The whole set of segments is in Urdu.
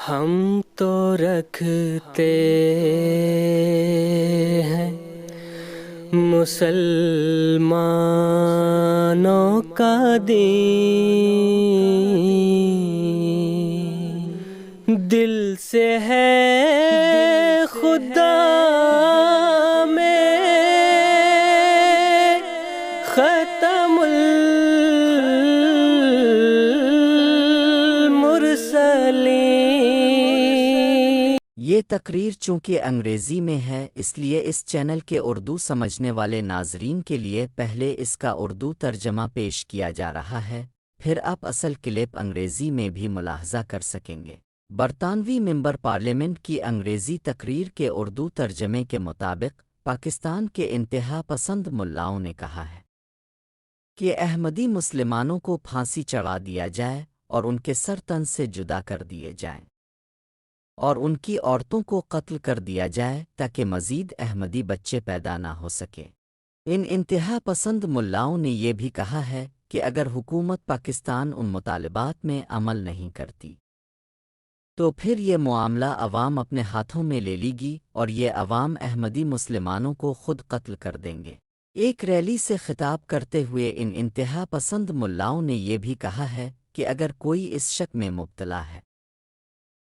ہم تو رکھتے ہیں مسلمانوں کا دین، دل سے ہے خدا میں ختم المرسلین۔ یہ تقریر چونکہ انگریزی میں ہے اس لیے اس چینل کے اردو سمجھنے والے ناظرین کے لیے پہلے اس کا اردو ترجمہ پیش کیا جا رہا ہے، پھر آپ اصل کلپ انگریزی میں بھی ملاحظہ کر سکیں گے۔ برطانوی ممبر پارلیمنٹ کی انگریزی تقریر کے اردو ترجمے کے مطابق پاکستان کے انتہا پسند ملاؤں نے کہا ہے کہ احمدی مسلمانوں کو پھانسی چڑھا دیا جائے اور ان کے سر تن سے جدا کر دیے جائیں اور ان کی عورتوں کو قتل کر دیا جائے تاکہ مزید احمدی بچے پیدا نہ ہو سکے۔ ان انتہا پسند ملاؤں نے یہ بھی کہا ہے کہ اگر حکومت پاکستان ان مطالبات میں عمل نہیں کرتی تو پھر یہ معاملہ عوام اپنے ہاتھوں میں لے لی گی اور یہ عوام احمدی مسلمانوں کو خود قتل کر دیں گے۔ ایک ریلی سے خطاب کرتے ہوئے ان انتہا پسند ملاؤں نے یہ بھی کہا ہے کہ اگر کوئی اس شک میں مبتلا ہے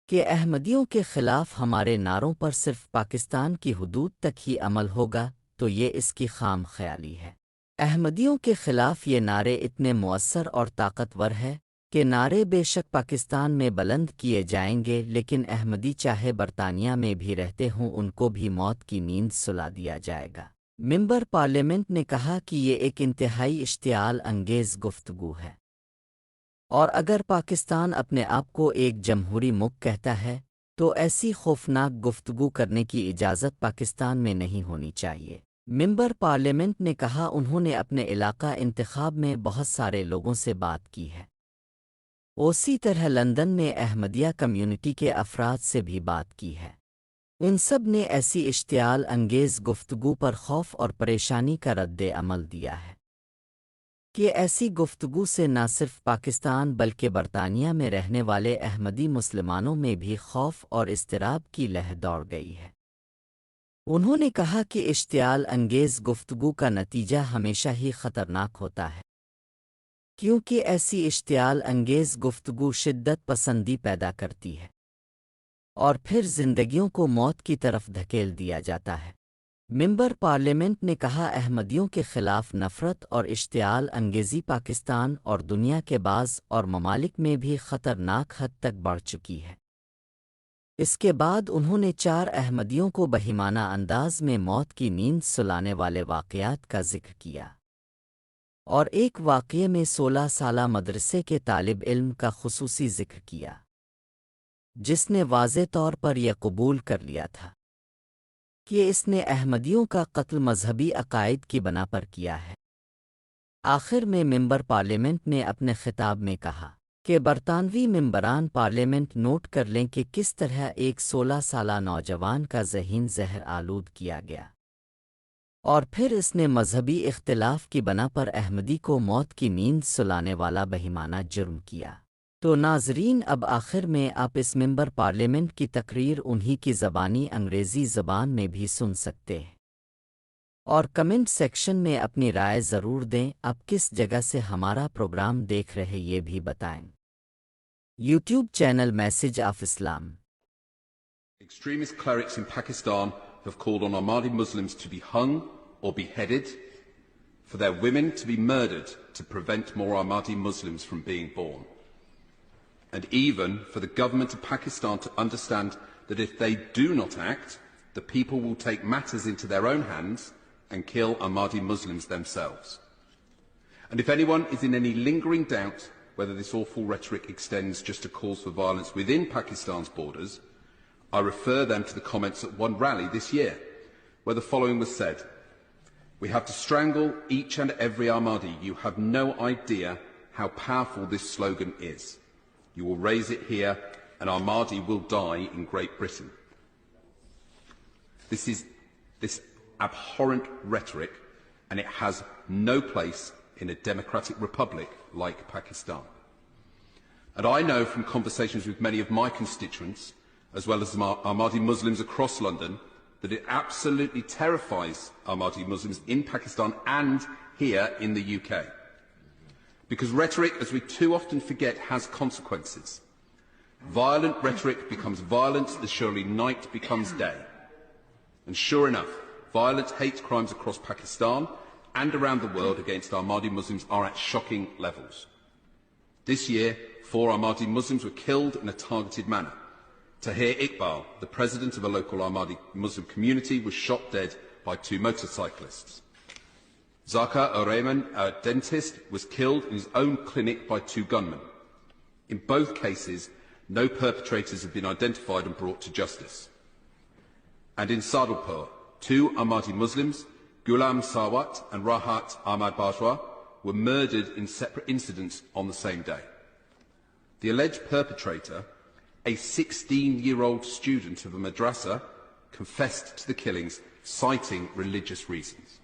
کہ احمدیوں کے خلاف ہمارے نعروں پر صرف پاکستان کی حدود تک ہی عمل ہوگا تو یہ اس کی خام خیالی ہے۔ احمدیوں کے خلاف یہ نعرے اتنے مؤثر اور طاقتور ہے کہ نعرے بے شک پاکستان میں بلند کیے جائیں گے، لیکن احمدی چاہے برطانیہ میں بھی رہتے ہوں ان کو بھی موت کی نیند سلا دیا جائے گا۔ ممبر پارلیمنٹ نے کہا کہ یہ ایک انتہائی اشتعال انگیز گفتگو ہے اور اگر پاکستان اپنے آپ کو ایک جمہوری ملک کہتا ہے تو ایسی خوفناک گفتگو کرنے کی اجازت پاکستان میں نہیں ہونی چاہیے۔ ممبر پارلیمنٹ نے کہا انہوں نے اپنے علاقہ انتخاب میں بہت سارے لوگوں سے بات کی ہے، اسی طرح لندن میں احمدیہ کمیونٹی کے افراد سے بھی بات کی ہے۔ ان سب نے ایسی اشتعال انگیز گفتگو پر خوف اور پریشانی کا رد عمل دیا ہے کہ ایسی گفتگو سے نہ صرف پاکستان بلکہ برطانیہ میں رہنے والے احمدی مسلمانوں میں بھی خوف اور اضطراب کی لہر دوڑ گئی ہے۔ انہوں نے کہا کہ اشتعال انگیز گفتگو کا نتیجہ ہمیشہ ہی خطرناک ہوتا ہے کیونکہ ایسی اشتعال انگیز گفتگو شدت پسندی پیدا کرتی ہے اور پھر زندگیوں کو موت کی طرف دھکیل دیا جاتا ہے۔ ممبر پارلیمنٹ نے کہا احمدیوں کے خلاف نفرت اور اشتعال انگیزی پاکستان اور دنیا کے بعض اور ممالک میں بھی خطرناک حد تک بڑھ چکی ہے۔ اس کے بعد انہوں نے 4 احمدیوں کو بہیمانہ انداز میں موت کی نیند سلانے والے واقعات کا ذکر کیا اور ایک واقعے میں 16 سالہ مدرسے کے طالب علم کا خصوصی ذکر کیا جس نے واضح طور پر یہ قبول کر لیا تھا کہ اس نے احمدیوں کا قتل مذہبی عقائد کی بنا پر کیا ہے۔ آخر میں ممبر پارلیمنٹ نے اپنے خطاب میں کہا کہ برطانوی ممبران پارلیمنٹ نوٹ کر لیں کہ کس طرح ایک 16 سالہ نوجوان کا ذہن زہر آلود کیا گیا اور پھر اس نے مذہبی اختلاف کی بنا پر احمدی کو موت کی نیند سلانے والا بہیمانہ جرم کیا۔ تو ناظرین اب آخر میں آپ اس ممبر پارلیمنٹ کی تقریر انہی کی زبانی انگریزی زبان میں بھی سن سکتے ہیں اور کمنٹ سیکشن میں اپنی رائے ضرور دیں۔ آپ کس جگہ سے ہمارا پروگرام دیکھ رہے یہ بھی بتائیں۔ YouTube channel message of Islam. Extremist clerics in Pakistan have called on Ahmadi Muslims to be hung or beheaded, for their women to be murdered to prevent more Ahmadi Muslims from being born, and even for the government of Pakistan to understand that if they do not act, the people will take matters into their own hands and kill Ahmadi Muslims themselves. And if anyone is in any lingering doubt whether this awful rhetoric extends just to calls for violence within Pakistan's borders, I refer them to the comments at one rally this year, where the following was said: "We have to strangle each and every Ahmadi. You have no idea how powerful this slogan is. You will raise it here and Ahmadi will die in Great Britain." This abhorrent rhetoric, and it has no place in a democratic republic like Pakistan. And I know from conversations with many of my constituents, as well as Ahmadi Muslims across London, that it absolutely terrifies Ahmadi Muslims in Pakistan and here in the UK. Because rhetoric, as we too often forget, has consequences. Violent rhetoric becomes violence as surely night becomes day. And sure enough, violent hate crimes across Pakistan and around the world against Ahmadi Muslims are at shocking levels. This year, 4 Ahmadi Muslims were killed in a targeted manner. Tahir Iqbal, the president of a local Ahmadi Muslim community, was shot dead by 2 motorcyclists. Zaka Oreman, a dentist, was killed in his own clinic by 2 gunmen. In both cases, no perpetrators have been identified and brought to justice. And in Sadulpur, 2 Ahmadi Muslims, Ghulam Sawat and Rahat Ahmad Bajwa, were murdered in separate incidents on the same day. The alleged perpetrator, a 16-year-old student of a madrasa, confessed to the killings, citing religious reasons.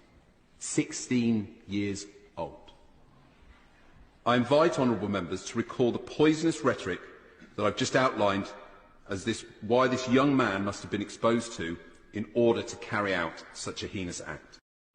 16 years old. I invite honourable members to recall the poisonous rhetoric that I've just outlined as why this young man must have been exposed to in order to carry out such a heinous act.